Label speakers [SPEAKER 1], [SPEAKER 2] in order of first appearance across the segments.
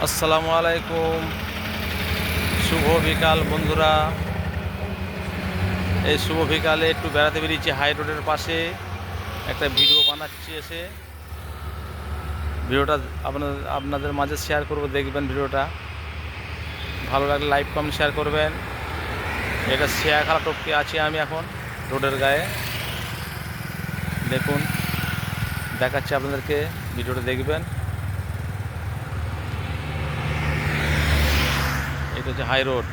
[SPEAKER 1] আসসালামু আলাইকুম, শুভ বিকাল বন্ধুরা। এই শুভ বিকালে একটু বেড়াতে বেরিয়েছি হাই রোডের পাশে, একটা ভিডিও বানাচ্ছি। এসে ভিডিওটা আপনাদের মাঝে শেয়ার করব, দেখবেন ভিডিওটা ভালো লাগলে লাইক কমেন্ট শেয়ার করবেন। এটা শেয়াখালা টপকে আছি আমি এখন রোডের গায়ে, দেখুন দেখাচ্ছি আপনাদেরকে, ভিডিওটা দেখবেন। এটা হচ্ছে হাই রোড।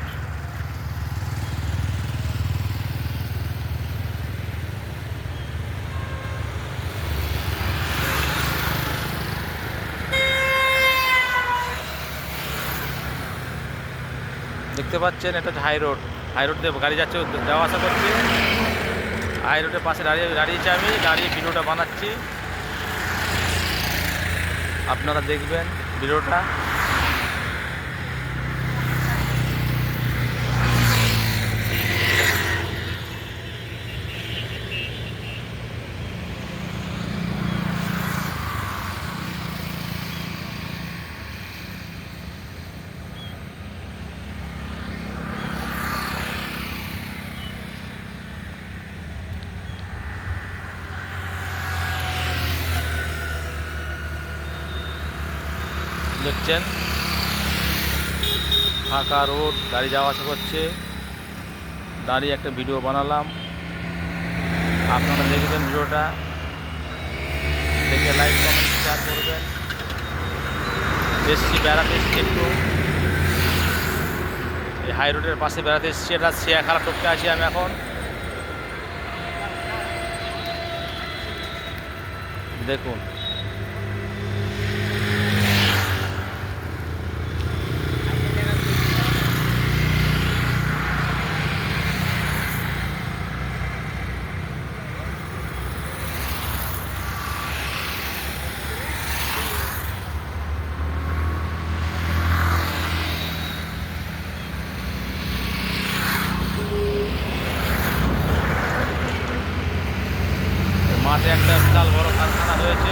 [SPEAKER 1] দেখতে পাচ্ছেন এটা হচ্ছে হাই রোড। হাই রোড দিয়ে গাড়ি যাচ্ছে, যাওয়া আসা করছে। হাই রোডের পাশে দাঁড়িয়েছি আমি, দাঁড়িয়ে ভিডিওটা বানাচ্ছি। আপনারা দেখবেন ভিডিওটা। দেখছেন ফাঁকা রোড, গাড়ি যাওয়া আসা করছে, দাঁড়িয়ে একটা ভিডিও বানালাম। আপনারা দেখবেন ভিডিওটা, দেখে লাইক কমেন্ট শেয়ার করবেন। এসছি বেড়াতে, এসছি একটু এই হাই রোডের পাশে বেড়াতে এসছি। এটা শেয়াখালা টপকে আছি আমি এখন, দেখুন। মাঠে একটা বিশাল বড় কারখানা রয়েছে।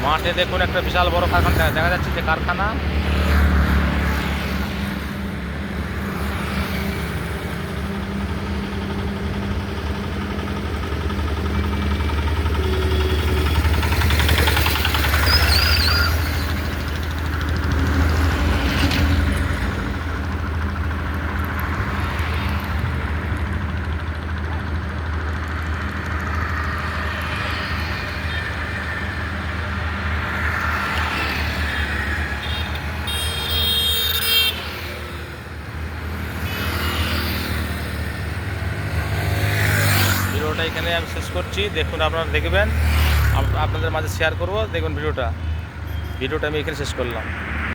[SPEAKER 1] মাঠে দেখুন একটা বিশাল বড় কারখানা দেখা যাচ্ছে, যে কারখানা। ভিডিওটা এখানে আমি শেষ করছি, দেখুন আপনারা দেখবেন, আপনাদের মাঝে শেয়ার করব, দেখুন ভিডিওটা আমি এখানে শেষ করলাম।